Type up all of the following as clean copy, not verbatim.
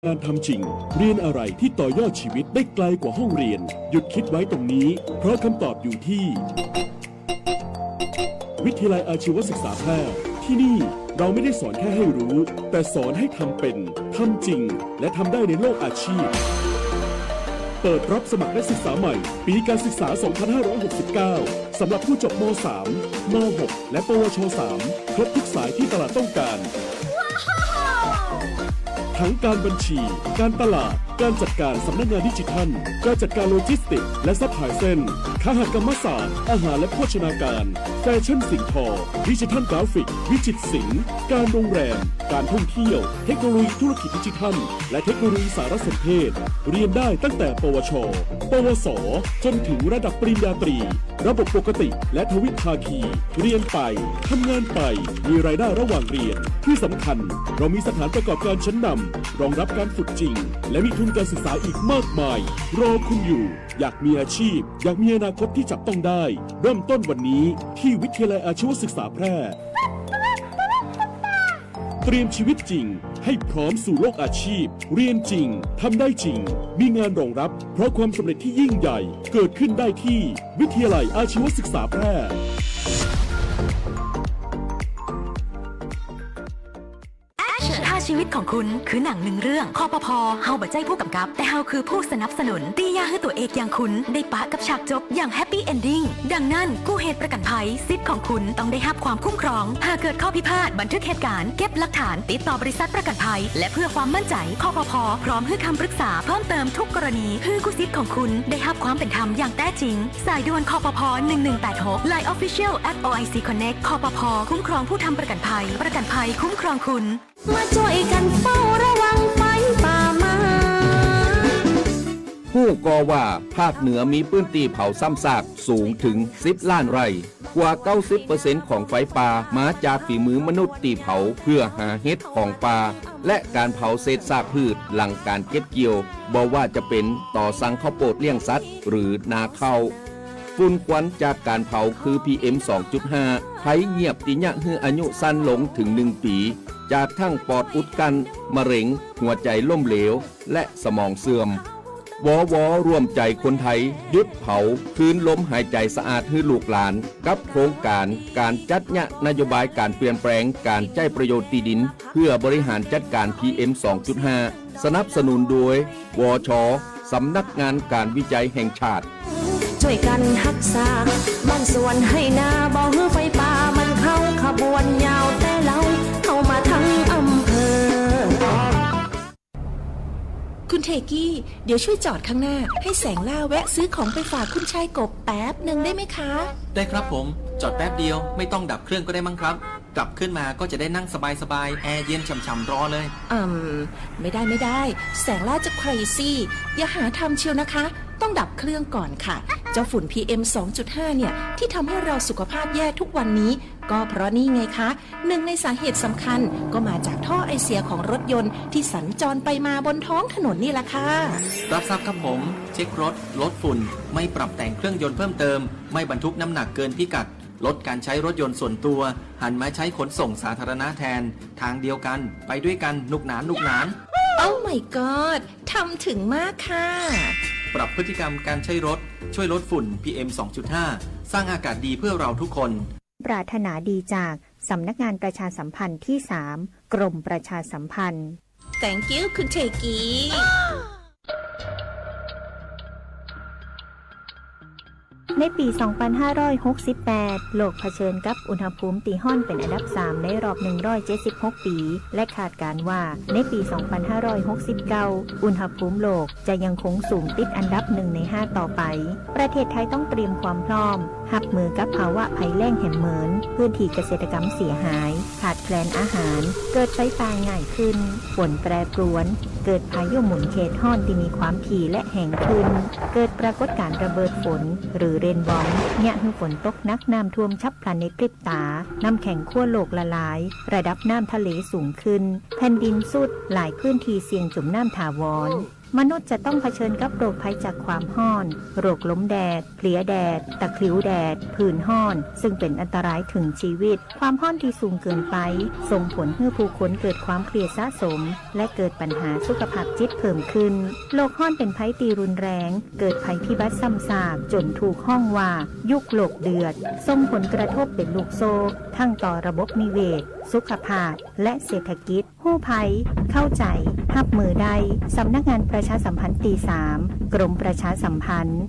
การทำจริงเรียนอะไรที่ต่อยอดชีวิตได้ไกลกว่าห้องเรียนหยุดคิดไว้ตรงนี้เพราะคำตอบอยู่ที่วิทยาลัยอาชีวศึกษาแพร่ที่นี่เราไม่ได้สอนแค่ให้รู้แต่สอนให้ทำเป็นทำจริงและทำได้ในโลกอาชีพเปิดรับสมัครนักศึกษาใหม่ปีการศึกษา 2569 สำหรับผู้จบม.3 ม.6 และปวช.3 ครบทุกสายที่ตลาดต้องการทั้งการบัญชี การตลาด การจัดการสำนักงานดิจิทัล การจัดการโลจิสติกส์และซัพพลายเส้นคหกรรมศาสตร์ อาหารและโภชนาการ แฟชั่นสิ่งทอ ดิจิทัลกราฟิก วิจิตรศิลป์ การโรงแรม การท่องเที่ยว เทคโนโลยีธุรกิจดิจิทัล และเทคโนโลยีสารสนเทศ เรียนได้ตั้งแต่ปวช ปวส จนถึงระดับปริญญาตรี ระบบปกติและทวิภาคี เรียนไป ทำงานไป มีรายได้ระหว่างเรียน ที่สำคัญเรามีสถานประกอบการชั้นนำรองรับการฝึกจริง และมีทุนการศึกษาอีกมากมาย รอคุณอยู่ อยากมีอาชีพ อยากมีอนาคตที่จับต้องได้ เริ่มต้นวันนี้ที่วิทยาลัยอาชีวศึกษาแพร่ เตรียมชีวิตจริงให้พร้อมสู่โลกอาชีพ เรียนจริง ทำได้จริง มีงานรองรับ เพราะความสำเร็จที่ยิ่งใหญ่ เกิดขึ้นได้ที่วิทยาลัยอาชีวศึกษาแพร่ ถ้าชีวิตของคุณคือหนังหนึ่งเรื่องคปภ.เฮาบ่ใจผู้กำกับแต่เฮาคือผู้สนับสนุนตียาให้ตัวเอกอย่างคุณได้ปะกับฉากจบอย่างแฮปปี้เอนดิ้งดังนั้นกู้เหตุประกันภัยสิทธิ์ของคุณต้องได้รับความคุ้มครองหากเกิดข้อพิพาทบันทึกเหตุการณ์เก็บหลักฐานติดต่อบริษัทประกันภัยและเพื่อความมั่นใจคปภ.พร้อมให้คำปรึกษาเพิ่มเติมทุกกรณีเพื่อกู้สิทธิ์ของคุณได้รับความเป็นธรรมอย่างแท้จริงสายด่วนคปภ. 1186 Line Official @OIC Connect คปภ.คุ้มครองผู้ทำประกันภัยคุ้มครองคุณมาช่วยกันเฝ้าระวังไฟป่าไม้ผู้ก่อว่าภาคเหนือมีพื้นที่เผาซ้ำซากสูงถึง10 ล้านไร่กว่า 90% ของไฟป่ามาจากฝีมือมนุษย์ที่เผาเพื่อหาเห็ดของป่าและการเผาเศษซากพืชหลังการเก็บเกี่ยวบ่ว่าจะเป็นต่อสั่งข้าวโพดเลี้ยงสัตว์หรือนาข้าวฝุ่นควันจากการเผาคือ PM 2.5 ภัยเงียบติยะให้อายุสั้นลงถึง1 ปีจากทั้งปอดอุดกันมะเร็งหัวใจล้มเหลวและสมองเสื่อมวร่วมใจคนไทยหยุดเผาคืนลมหายใจสะอาดให้ลูกหลานกับโครงการจัดยะนโยบายการเปลี่ยนแปลงการใช้ประโยชน์ที่ดินเพื่อบริหารจัดการ PM 2.5 สนับสนุนโดยวช.สำนักงานการวิจัยแห่งชาติช่วยกันรักษาบ้านสวนให้นาบ่ฮื้อไฟป่ามันเข้าขบวนยาวแต่เราเข้ามาทั้งอำเภอคุณเทกี้เดี๋ยวช่วยจอดข้างหน้าให้แสงล่าแวะซื้อของไปฝากคุณชายกบแป๊บหนึ่งได้ไหมคะได้ครับผมจอดแป๊บเดียวไม่ต้องดับเครื่องก็ได้มั้งครับกลับขึ้นมาก็จะได้นั่งสบายๆแอร์เย็นฉ่ำๆรอเลยไม่ได้แสงล่าจะใครซี่อย่าหาทำเชียวนะคะต้องดับเครื่องก่อนค่ะเจ้าฝุ่น PM 2.5 เนี่ยที่ทำให้เราสุขภาพแย่ทุกวันนี้ก็เพราะนี่ไงคะหนึ่งในสาเหตุสำคัญก็มาจากท่อไอเสียของรถยนต์ที่สัญจรไปมาบนท้องถนนนี่แหละค่ะรับทราบครับผมเช็ครถลดฝุ่นไม่ปรับแต่งเครื่องยนต์เพิ่มเติมไม่บรรทุกน้ำหนักเกินพิกัดลดการใช้รถยนต์ส่วนตัวหันมาใช้ขนส่งสาธารณะแทนทางเดียวกันไปด้วยกันนุกหนานโอ้ my god ทำถึงมากค่ะปรับพฤติกรรมการใช้รถช่วยลดฝุ่น PM 2.5 สร้างอากาศดีเพื่อเราทุกคนปรารถนาดีจากสำนักงานประชาสัมพันธ์ที่ 3 กรมประชาสัมพันธ์ Thank you คุณเทกี้ในปี 2568 โลกเผชิญกับอุณหภูมิตีห้อนเป็นอันดับ 3 ในรอบ 176 ปี และคาดการว่าในปี 2569 อุณหภูมิโลกจะยังคงสูงติดอันดับ 1 ใน 5 ต่อไป ประเทศไทยต้องเตรียมความพร้อมรับมือกับภาวะภัยแล้งแห่งเหมือนพื้นที่เกษตรกรรมเสียหายขาดแคลนอาหารเกิดไฟป่าง่ายขึ้นฝนแปรปรวนเกิดพายุหมุนเขตห้อนที่มีความถี่และแห้งขึ้นเกิดปรากฏการณ์ระเบิดฝนหรือเรนบอมเนี่ยให้ฝนตกหนักน้ำท่วมฉับพลันในพริบตาน้ำแข็งขั้วโลกละลายระดับน้ำทะเลสูงขึ้นแผ่นดินสุดหลายพื้นที่เสี่ยงจมน้ำถาวร มนุษย์จะต้องเผชิญกับโรคภัยจากความร้อน โรคล้มแดด เพลียแดด ตะคริวแดด ผื่นร้อน ซึ่งเป็นอันตรายถึงชีวิต ความร้อนที่สูงเกินไปส่งผลให้ผู้คนเกิดความเครียดสะสม และเกิดปัญหาสุขภาพจิตเพิ่มขึ้น โรคร้อนเป็นภัยตีรุนแรง เกิดภัยพิบัติซ้ำซากจนถูกห้องว่ายุคโลกเดือดส่งผลกระทบเป็นลูกโซ่ทั้งต่อระบบนิเวศ สุขภาพ และเศรษฐกิจผู้ภัย เข้าใจรับมือได้สำนักงานประชาสัมพันธ์ตี 3 กรมประชาสัมพันธ์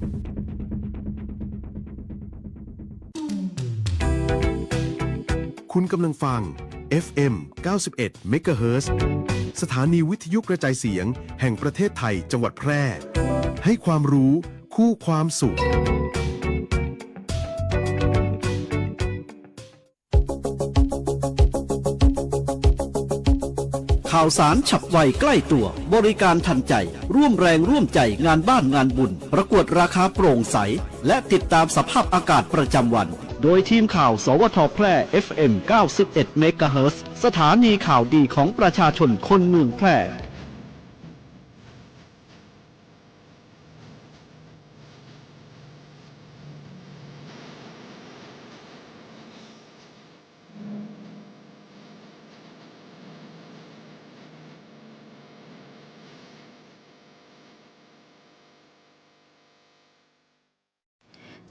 คุณกำลังฟัง FM 91 MHz สถานีวิทยุกระจายเสียงแห่งประเทศไทยจังหวัดแพร่ ให้ความรู้คู่ความสุขข่าวสารฉับไวใกล้ตัวบริการทันใจร่วมแรงร่วมใจงานบ้านงานบุญประกวดราคาโปร่งใสและติดตามสภาพอากาศประจำวันโดยทีมข่าวสวทแพร่ FM 91 เมกะเฮิรตซ์ สถานีข่าวดีของประชาชนคนเมืองแพร่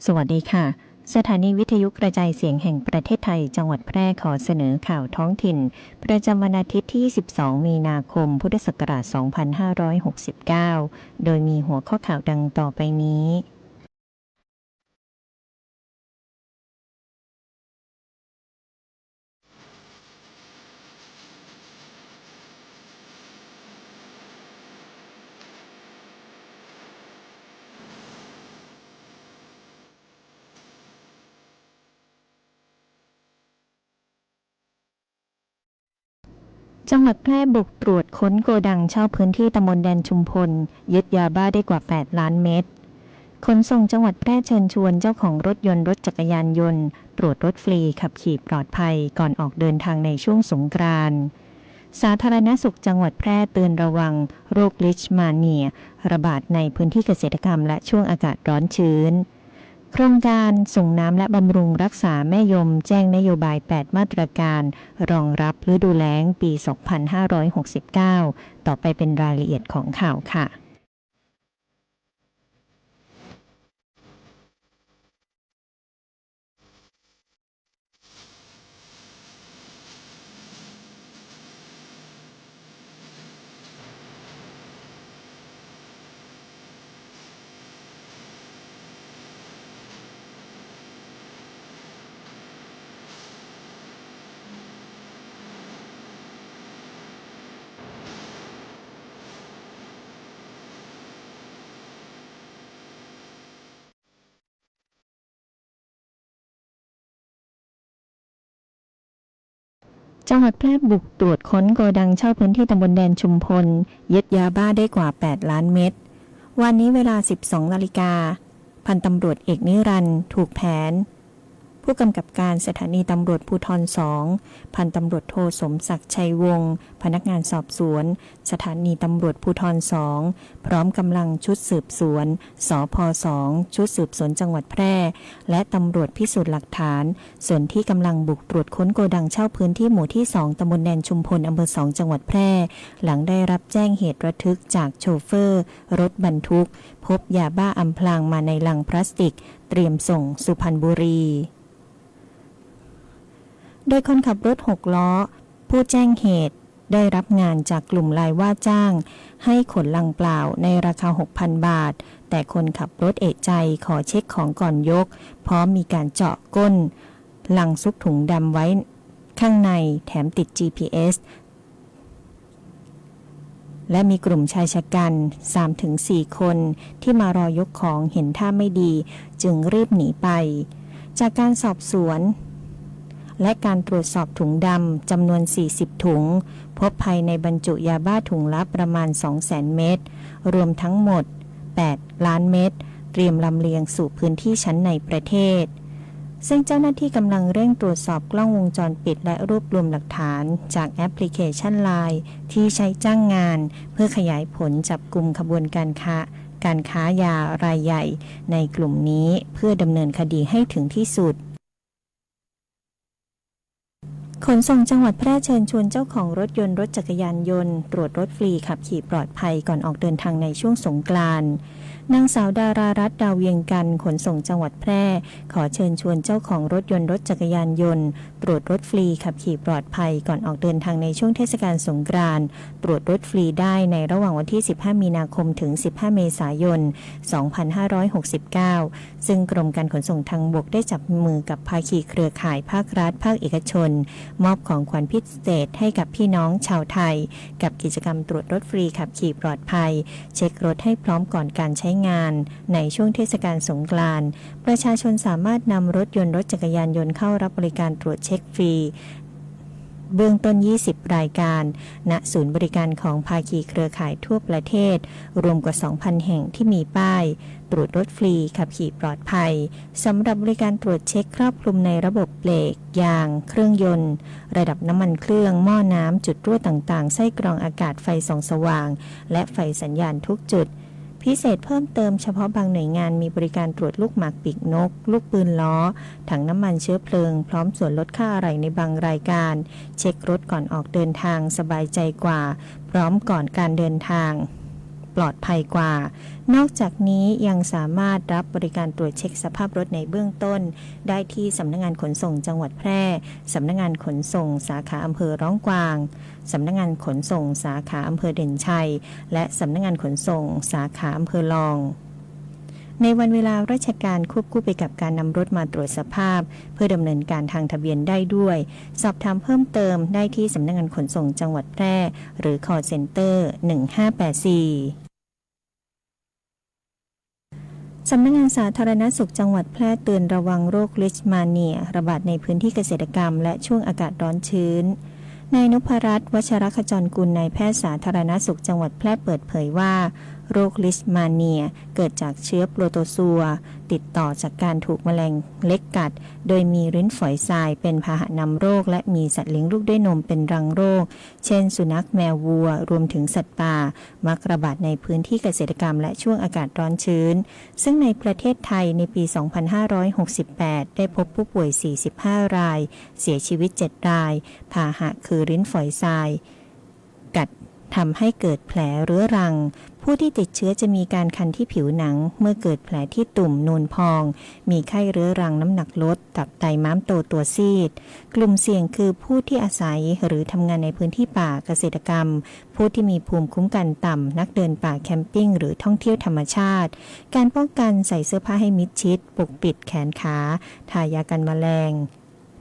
สวัสดีค่ะสถานีวิทยุกระจายเสียงแห่งประเทศไทยจังหวัดแพร่ขอเสนอข่าวท้องถิ่นประจำวันอาทิตย์ที่ 12 มีนาคม พุทธศักราช 2569 โดยมีหัวข้อข่าวดังต่อไปนี้จังหวัดแพร่บุกตรวจค้นโกดังเช่าพื้นที่ตำบลแดนชุมพลยึดยาบ้าได้กว่า 8 ล้านเม็ดขนส่งจังหวัดแพร่เชิญชวนเจ้าของรถยนต์รถจักรยานยนต์ตรวจรถฟรีขับขี่ปลอดภัยก่อนออกเดินทางในช่วงสงกรานต์สาธารณสุขจังหวัดแพร่เตือนระวังโรคลิชมาเนียระบาดในพื้นที่เกษตรกรรมและช่วงอากาศร้อนชื้นโครงการส่งน้ำและบำรุงรักษาแม่ยมแจ้งนโยบาย 8 มาตรการรองรับฤดูแล้งปี 2569 ต่อไปเป็นรายละเอียดของข่าวค่ะจังหวัดแพร่บุกตรวจค้นโกดังเช่าพื้นที่ตำบลแดนชุมพลยึดยาบ้าได้กว่า 8 ล้านเม็ดวันนี้เวลา 12 นาฬิกาพันตำรวจเอกนิรันดร์ถูกแผนผู้กำกับการสถานีตำรวจภูธร 2 พันตำรวจโทสมศักดิ์ชัยวงศ์พนักงานสอบสวนสถานีตำรวจภูธร 2 พร้อมกำลังชุดสืบสวนสพ 2 ชุดสืบสวนจังหวัดแพร่และตำรวจพิสูจน์หลักฐานส่วนที่กำลังบุกตรวจค้นโกดังเช่าพื้นที่หมู่ที่ 2 ตำบลแดนชุมพลอำเภอ 2 จังหวัดแพร่หลังได้รับแจ้งเหตุระทึกจากโชเฟอร์รถบรรทุกพบยาบ้าอำพรางมาในลังพลาสติกเตรียมส่งสุพรรณบุรีโดยคนขับรถ6 ล้อผู้แจ้งเหตุได้รับงานจากกลุ่มรายว่าจ้างให้ขนลังเปล่าในราคา 6,000 บาทแต่คนขับรถเอะใจขอเช็คของก่อนยกพร้อมมีการเจาะก้นลังซุกถุงดำไว้ข้างในแถมติด GPS และมีกลุ่มชายชะกัน 3-4 คนที่มารอยกของเห็นท่าไม่ดีจึงรีบหนีไปจากการสอบสวนและการตรวจสอบถุงดำจำนวน 40 ถุงพบภายในบรรจุยาบ้าถุงละประมาณ 200,000 เม็ดรวมทั้งหมด 8 ล้านเม็ดเตรียมลำเลียงสู่พื้นที่ชั้นในประเทศ ซึ่งเจ้าหน้าที่กำลังเร่งตรวจสอบกล้องวงจรปิดและรวบรวมหลักฐานจากแอปพลิเคชัน LINE ที่ใช้จ้างงานเพื่อขยายผลจับกุมขบวนการค้ายารายใหญ่ในกลุ่มนี้เพื่อดำเนินคดีให้ถึงที่สุดขนส่งจังหวัดแพร่เชิญชวนเจ้าของรถยนต์รถจักรยานยนต์ตรวจรถฟรีขับขี่ปลอดภัยก่อนออกเดินทางในช่วงสงกรานต์นางสาวดารารัตน์ดาวเวียงกันขนส่งจังหวัดแพร่ขอเชิญชวนเจ้าของรถยนต์รถจักรยานยนต์ตรวจรถฟรีขับขี่ปลอดภัยก่อนออกเดินทางในช่วงเทศกาลสงกรานต์ตรวจรถฟรีได้ในระหว่างวันที่15มีนาคมถึง15เมษายน2569ซึ่งกรมการขนส่งทางบกได้จับมือกับภาคีเครือข่ายภาครัฐภาคเอกชนมอบของขวัญพิเศษให้กับพี่น้องชาวไทยกับกิจกรรมตรวจรถฟรีขับขี่ปลอดภัยเช็ครถให้พร้อมก่อนการใช้งานในช่วงเทศกาลสงกรานต์ประชาชนสามารถนำรถยนต์รถจักรยานยนต์เข้ารับบริการตรวจเช็คฟรีเบื้องต้น20รายการณศูนย์บริการของภาคีเครือข่ายทั่วประเทศรวมกว่า 2,000 แห่งที่มีป้ายตรวจรถฟรีขับขี่ปลอดภัยสำหรับบริการตรวจเช็คครอบคลุมในระบบเบรกยางเครื่องยนต์ระดับน้ำมันเครื่องหม้อน้ำจุดรั่วต่างๆไส้กรองอากาศไฟส่องสว่างและไฟสัญญาณทุกจุดพิเศษเพิ่มเติมเฉพาะบางหน่วยงานมีบริการตรวจลูกหมากปีกนกลูกปืนล้อถังน้ำมันเชื้อเพลิงพร้อมส่วนลดค่าอะไหล่ในบางรายการเช็ครถก่อนออกเดินทางสบายใจกว่าพร้อมก่อนการเดินทางปลอดภัยกว่านอกจากนี้ยังสามารถรับบริการตรวจเช็คสภาพรถในเบื้องต้นได้ที่สำนักงานขนส่งจังหวัดแพร่สำนักงานขนส่งสาขาอำเภอร้องกวางสำนักงานขนส่งสาขาอำเภอเด่นชัยและสำนักงานขนส่งสาขาอำเภอลองในวันเวลาราชการควบคู่ไปกับการนำรถมาตรวจสภาพเพื่อดำเนินการทางทะเบียนได้ด้วยสอบถามเพิ่มเติมได้ที่สำนักงานขนส่งจังหวัดแพร่หรือ call center 1584สำนักงานสาธารณสุขจังหวัดแพร่เตือนระวังโรคลิชมาเนียระบาดในพื้นที่เกษตรกรรมและช่วงอากาศร้อนชื้นนายนพรัตน์วชรขจรกุลนายแพทย์สาธารณสุขจังหวัดแพร่เปิดเผยว่าโรคลิชมาเนียเกิดจากเชื้อโปรโตซัวติดต่อจากการถูกแมลงเล็กกัดโดยมีริ้นฝอยทรายเป็นพาหะนำโรคและมีสัตว์เลี้ยงลูกด้วยนมเป็นรังโรคเช่นสุนัขแมววัวรวมถึงสัตว์ป่ามักระบาดในพื้นที่เกษตรกรรมและช่วงอากาศร้อนชื้นซึ่งในประเทศไทยในปี 2568 ได้พบผู้ป่วย 45 รายเสียชีวิต 7 รายพาหะคือริ้นฝอยทรายกัดทำให้เกิดแผลเรื้อรังผู้ที่ติดเชื้อจะมีการคันที่ผิวหนังเมื่อเกิดแผลที่ตุ่มนูนพองมีไข้เรื้อรังน้ำหนักลดตับไตม้ามโตตัวซีดกลุ่มเสี่ยงคือผู้ที่อาศัยหรือทำงานในพื้นที่ป่าเกษตรกรรมผู้ที่มีภูมิคุ้มกันต่ำนักเดินป่าแคมปิ้งหรือท่องเที่ยวธรรมชาติการป้องกันใส่เสื้อผ้าให้มิดชิดปกปิดแขนขาทายากันแมลง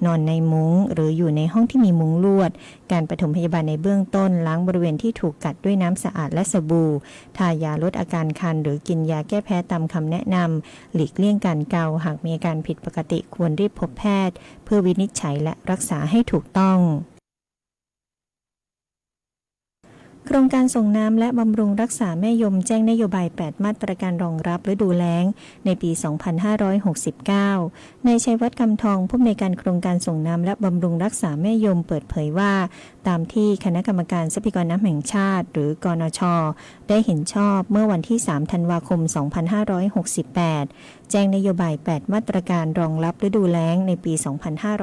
นอนในมุ้งหรืออยู่ในห้องที่มีมุ้งลวดการปฐมพยาบาลในเบื้องต้นล้างบริเวณที่ถูกกัดด้วยน้ำสะอาดและสบู่ทายาลดอาการคันหรือกินยาแก้แพ้ตามคำแนะนำหลีกเลี่ยงการเกาหากมีอาการผิดปกติควรรีบพบแพทย์เพื่อวินิจฉัยและรักษาให้ถูกต้องโครงการส่งน้ำและบำรุงรักษาแม่ยมแจ้งนโยบาย8มาตรการรองรับฤดูแล้งในปี 2569 นายชัยวัฒน์กำทองผู้อำนวยการโครงการส่งน้ำและบำรุงรักษาแม่ยมเปิดเผยว่าตามที่คณะกรรมการทรัพยากรน้ำแห่งชาติหรือกนช.ได้เห็นชอบเมื่อวันที่3ธันวาคม 2568 แจ้งนโยบาย8มาตรการรองรับฤดูแล้งในปี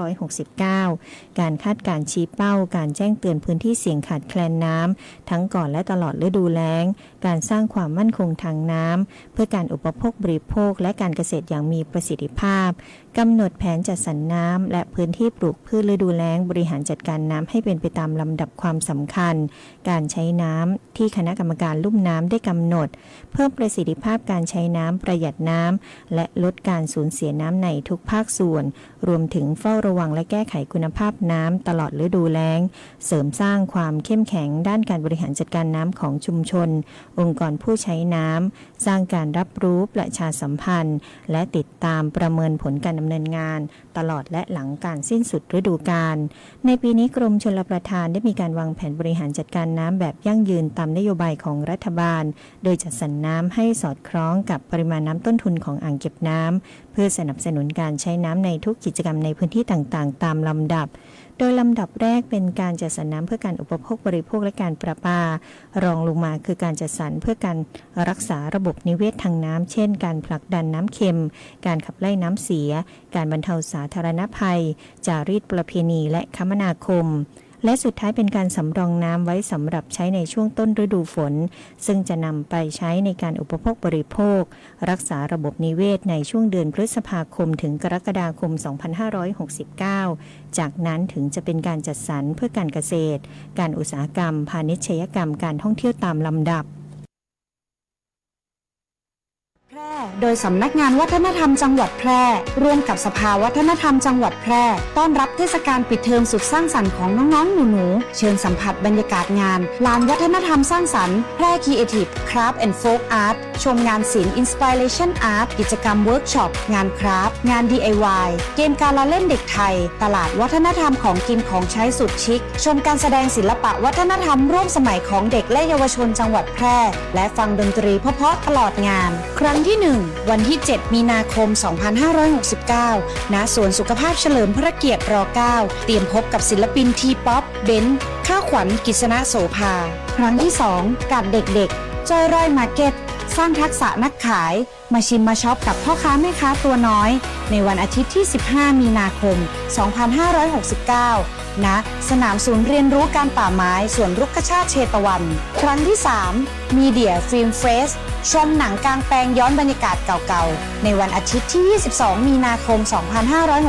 2569 การคาดการณ์ชี้เป้าการแจ้งเตือนพื้นที่เสี่ยงขาดแคลนน้ำทั้งก่อนและตลอดฤดูแล้งการสร้างความมั่นคงทางน้ำเพื่อการอุปโภคบริโภคและการเกษตรอย่างมีประสิทธิภาพกำหนดแผนจัดสรรน้ำและพื้นที่ปลูกพืชฤดูแล้งบริหารจัดการน้ำให้เป็นไปตามลำดับความสำคัญการใช้น้ำที่คณะกรรมการลุ่มน้ำได้กำหนดเพิ่มประสิทธิภาพการใช้น้ำประหยัดน้ำและลดการสูญเสียน้ำในทุกภาคส่วนรวมถึงเฝ้าระวังและแก้ไขคุณภาพน้ำตลอดฤดูแล้งเสริมสร้างความเข้มแข็งด้านการบริหารจัดการน้ำของชุมชนองค์กรผู้ใช้น้ำสร้างการรับรู้ประชาสัมพันธ์และติดตามประเมินผลการดำ ำเนินงานตลอดและหลังการสิ้นสุดฤดูกาลในปีนี้กรมชลประทานได้มีการวางแผนบริหารจัดการน้ำแบบยั่งยืนตามนโยบายของรัฐบาลโดยจัดสรรน้ำให้สอดคล้องกับปริมาณน้ำต้นทุนของอ่างเก็บน้ำเพื่อสนับสนุนการใช้น้ำในทุกกิจกรรมในพื้นที่ต่างๆตามลำดับโดยลำดับแรกเป็นการจัดสรรน้ำเพื่อการอุปโภคบริโภคและการประปารองลงมาคือการจัดสรรเพื่อการรักษาระบบนิเวศทางน้ำเช่นการผลักดันน้ำเค็มการขับไล่น้ำเสียการบรรเทาสาธารณภัยจารีตประเพณีและคมนาคมและสุดท้ายเป็นการสำรองน้ำไว้สำหรับใช้ในช่วงต้นฤดูฝนซึ่งจะนำไปใช้ในการอุปโภคบริโภครักษาระบบนิเวศในช่วงเดือนพฤษภาคมถึงกรกฎาคม 2569 จากนั้นถึงจะเป็นการจัดสรรเพื่อการเกษตรการอุตสาหกรรมพาณิชยกรรมการท่องเที่ยวตามลำดับโดยสำนักงานวัฒนธรรมจังหวัดแพร่ร่วมกับสภาวัฒนธรรมจังหวัดแพร่ต้อนรับเทศกาลปิดเทอมสุดสร้างสรรค์ของน้องๆหนูๆเชิญสัมผัสบรรยากาศงานลานวัฒนธรรมสร้างสรรค์แพร่ Creative Craft and Folk Art ชมงานศิลป์ Inspiration Art กิจกรรมเวิร์กช็อปงานคราฟต์งาน DIY เกมการละเล่นเด็กไทยตลาดวัฒนธรรมของกินของใช้สุดชิคชมการแสดงศิลปะวัฒนธรรมร่วมสมัยของเด็กและเยาวชนจังหวัดแพร่และฟังดนตรีเพราะๆตลอดงานครั้งที่ 1 วันที่ 7 มีนาคม 2569 ณ สวนสุขภาพเฉลิมพระเกียรติร9 เตรียมพบกับศิลปินทีป๊อปเบนซ์ข้าวขวัญกิษณะโสภาครั้งที่ 2 กับเด็กๆจอยร่อยมาร์เก็ตสร้างทักษะนักขายมาชิมมาช็อปกับพ่อค้าแม่ค้าตัวน้อยในวันอาทิตย์ที่ 15 มีนาคม 2569 ณ สนามศูนย์เรียนรู้การป่าไม้สวนรุกขชาติเชตวันครั้งที่ 3 มีเดียฟิล์มเฟสชมหนังกลางแปลงย้อนบรรยากาศเก่าๆในวันอาทิตย์ที่ 22 มีนาคม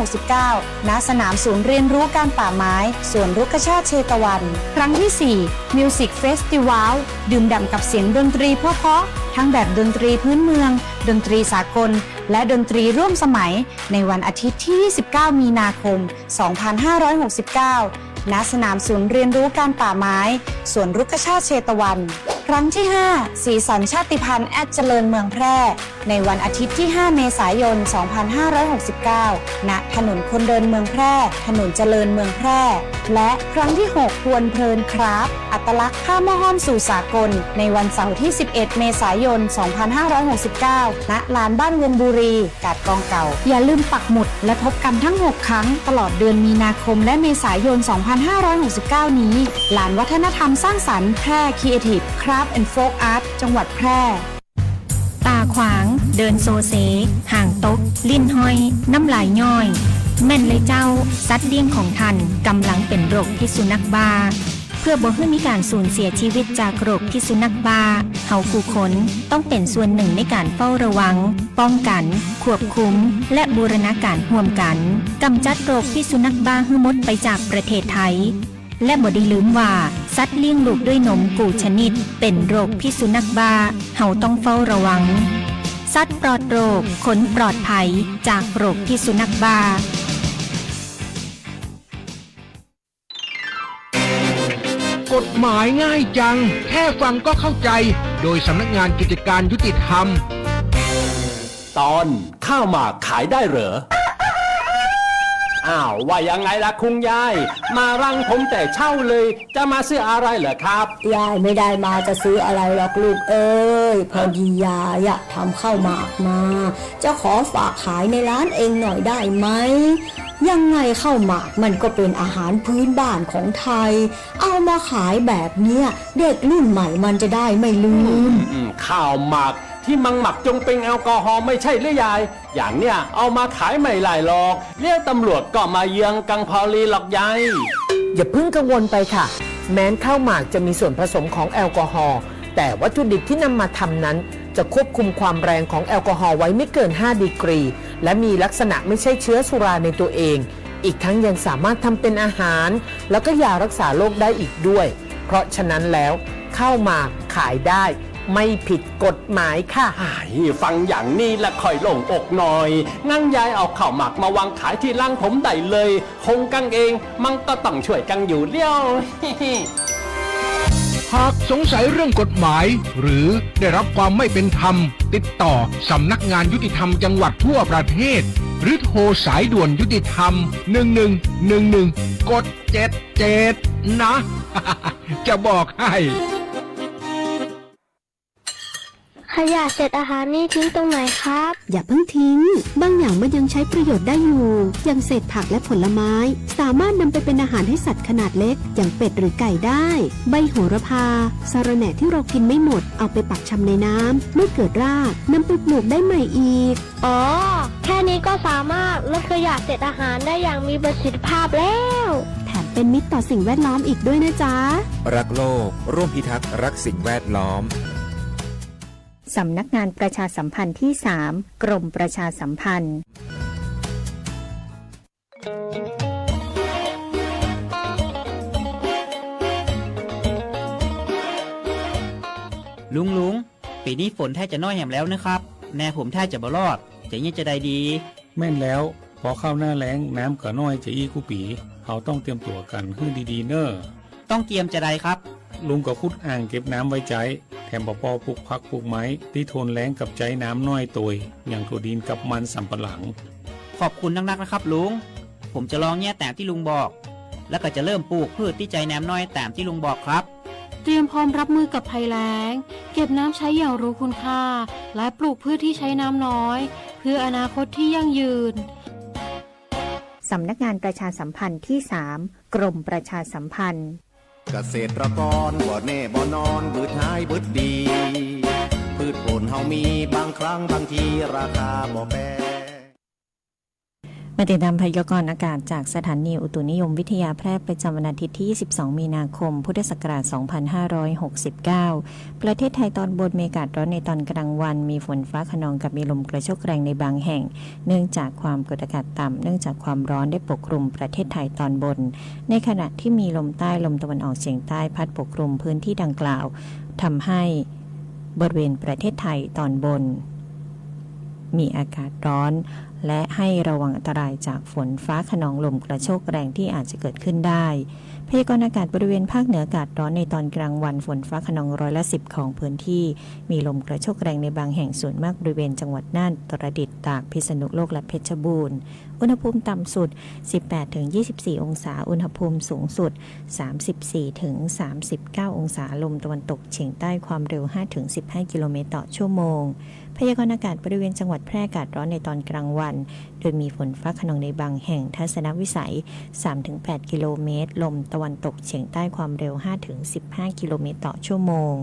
2569 ณ สนามศูนย์เรียนรู้การป่าไม้สวนรุกขชาติเชตวันครั้งที่ 4 Music Festival ดื่มด่ำกับเสียงดนตรีเพราะๆทั้งแบบดนตรีพื้นเมืองดนตรีสากลและดนตรีร่วมสมัยในวันอาทิตย์ที่ 29 มีนาคม 2569 ณ สนามศูนย์เรียนรู้การป่าไม้สวนรุกขชาติเชตวันครั้งที่ 5 สีสันชาติพันธุ์เจริญเมืองแพร่ในวันอาทิตย์ที่ 5 เมษายน 2569 ณ ถนนคนเดินเมืองแพร่ถนนเจริญเมืองแพร่และครั้งที่ 6 พวนเพลินคราฟต์อัตลักษณ์ผ้าหม้อห้อมสู่สากลในวันเสาร์ที่ 11 เมษายน 2569 ณ ลานบ้านวงบุรีกาดกองเก่าอย่าลืมปักหมุดและพบกันทั้ง 6 ครั้งตลอดเดือนมีนาคมและเมษายน 2569 นี้ลานวัฒนธรรมสร้างสรรค์แพร่ Creative Craft and Folk Art จังหวัดแพร่ตาขวางเดินโซเซห่างตกลิ้นห้อยน้ำลายย่อยแม่นเลยเจ้าสัตว์เลี้ยงของท่านกำลังเป็นโรคพิษสุนัขบ้าเพื่อบ่ให้มีการสูญเสียชีวิตจากโรคพิษสุนัขบ้าเฮาผู้คนต้องเป็นส่วนหนึ่งในการเฝ้าระวังป้องกันควบคุมและบูรณาการร่วมกันกำจัดโรคพิษสุนัขบ้าให้หมดไปจากประเทศไทยและบ่ได้ลืมว่าสัตว์เลี้ยงลูกด้วยนมกูชนิดเป็นโรคพิษสุนัขบ้าเฮาต้องเฝ้าระวังสัตว์ปลอดโรคขนปลอดภัยจากโรคพิษสุนัขบ้ากฎหมายง่ายจังแค่ฟังก็เข้าใจโดยสำนักงานกิจการยุติธรรมตอนข้าวหมากขายได้เหรออ้าวว่ายังไงล่ะคุณยายมารังผมแต่เช่าเลยจะมาซื้ออะไรเหรอครับยายไม่ได้มาจะซื้ออะไรหรอกลูกเอ้ยพอดียายอะทำข้าวหมากมาจะขอฝากขายในร้านเองหน่อยได้ไหมยังไงข้าวหมากมันก็เป็นอาหารพื้นบ้านของไทยเอามาขายแบบเนี้ยเด็กรุ่นใหม่มันจะได้ไม่ลืมข้าวหมากที่มังหมักจงเป็นแอลกอฮอล์ไม่ใช่หรือยายอย่างเนี้ยเอามาขายไม่หลายหรอกเรียกตำรวจก็มาเยืองกังพอลีหรอกยายอย่าเพิ่งกังวลไปค่ะแม้นข้าวหมากจะมีส่วนผสมของแอลกอฮอล์แต่วัตถุดิบที่นำมาทำนั้นจะควบคุมความแรงของแอลกอฮอล์ไว้ไม่เกิน5ดีกรีและมีลักษณะไม่ใช่เชื้อสุราในตัวเองอีกทั้งยังสามารถทำเป็นอาหารแล้วก็ยารักษาโรคได้อีกด้วยเพราะฉะนั้นแล้วข้าวหมากขายได้ไม่ผิดกฎหมายค่ะฟังอย่างนี้ละค่อยโล่งอกหน่อยงั้นยายเอาข้าวหมากมาวางขายที่ร้านผมได้เลยคงกังเองมันก็ต้องช่วยกันอยู่เลี้ยว หากสงสัยเรื่องกฎหมายหรือได้รับความไม่เป็นธรรมติดต่อสำนักงานยุติธรรมจังหวัดทั่วประเทศ หรือโทรสายด่วนยุติธรรม1111กด77นะ จะบอกให้ ขยะเศษอาหารนี่ทิ้งตรงไหนครับ อย่าเพิ่งทิ้งบางอย่างมันยังใช้ประโยชน์ได้อยู่อย่างเศษผักและผลไม้สามารถนำไปเป็นอาหารให้สัตว์ขนาดเล็กอย่างเป็ดหรือไก่ได้ใบโหระพาสะระแหน่ที่เรากินไม่หมดเอาไปปักชำในน้ำเมื่อเกิดรากนำไปปลูกได้ใหม่อีกอ๋อแค่นี้ก็สามารถลดขยะเศษอาหารได้อย่างมีประสิทธิภาพแล้วแถมเป็นมิตรต่อสิ่งแวดล้อมอีกด้วยนะจ๊ะรักโลกร่วมพิทักษ์รักสิ่งแวดล้อมสำนักงานประชาสัมพันธ์ที่ 3 กรมประชาสัมพันธ์ลุงปีนี้ฝนแทบจะน้อยแหมแล้วนะครับแน่ผมแทบจะบ่รอดจะยังจะได้ดีแม่นแล้วพอเข้าหน้าแล้งน้ำก็น้อยจะอี้กูปีเขาต้องเตรียมตัวกันให้ดีๆเนอะต้องเตรียมจะได้ครับลุงก็ขุดอ่างเก็บน้ำไว้ใจแถมปอปลูกผักปลูกไม้ที่ทนแล้งกับใจน้ำน้อยตัวอย่างถั่วดินกับมันสำปะหลังขอบคุณนักๆนะครับลุงผมจะลองแย่แต่ที่ลุงบอกแล้วก็จะเริ่มปลูกพืชที่ใจน้ำน้อยแต่ที่ลุงบอกครับเตรียมพร้อมรับมือกับภัยแล้งเก็บน้ำใช้อย่างรู้คุณค่าและปลูกพืชที่ใช้น้ำน้อยเพื่ออนาคตที่ยั่งยืนสำนักงานประชาสัมพันธ์ที่ 3 กรมประชาสัมพันธ์เกษตรกรบ่แน่บ่นอนบืดหายบืดดีพืชผลเฮามีบางครั้งบางทีราคาบ่แพงมาติดตามพยากรณ์อากาศจากสถานีอุตุนิยมวิทยาแพร่ประจำวันอาทิตย์ที่22มีนาคมพุทธศักราช2569ประเทศไทยตอนบนมีอากาศร้อนในตอนกลางวันมีฝนฟ้าคะนองกับมีลมกระโชกแรงในบางแห่งเนื่องจากความกดอากาศต่ำเนื่องจากความร้อนได้ปกคลุมประเทศไทยตอนบนในขณะที่มีลมใต้ลมตะวันออกเฉียงใต้พัดปกคลุมพื้นที่ดังกล่าวทำให้บริเวณประเทศไทยตอนบนมีอากาศร้อนและให้ระวังอันตรายจากฝนฟ้าคะนองลมกระโชกแรงที่อาจจะเกิดขึ้นได้พยากรณ์อากาศบริเวณภาคเหนืออากาศร้อนในตอนกลางวันฝนฟ้าคะนอง10%ของพื้นที่มีลมกระโชกแรงในบางแห่งส่วนมากบริเวณจังหวัดน่านอุตรดิตถ์ตากพิษณุโลกและเพชรบูรณ์อุณหภูมิต่ำสุด 18-24 องศาอุณหภูมิสูงสุด 34-39 องศาลมตะวันตกเฉียงใต้ความเร็ว 5-15 กิโลเมตรต่อชั่วโมงพยากรณ์อากาศบริเวณจังหวัดแพร่อากาศร้อนในตอนกลางวันโดยมีฝนฟ้าคะนองในบางแห่งทัศนวิสัย 3-8 กิโลเมตรลมตะวันตกเฉียงใต้ความเร็ว 5-15 กิโลเมตรต่อชั่วโมง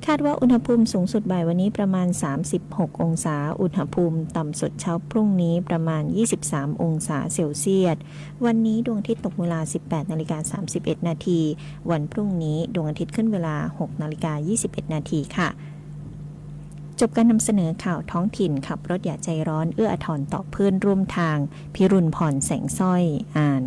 คาดว่าอุณหภูมิสูงสุดบ่ายวันนี้ประมาณ36องศาอุณหภูมิต่ำสุดเช้าพรุ่งนี้ประมาณ23องศาเซลเซียสวันนี้ดวงอาทิตย์ตกเวลา 18:31 นาทีวันพรุ่งนี้ดวงอาทิตย์ขึ้นเวลา 6:21 นาทีค่ะจบการนำเสนอข่าวท้องถิ่นขับรถอย่าใจร้อนเอื้ออาทรต่อเพื่อนร่วมทางพิรุณพรแสงสร้อยอ่าน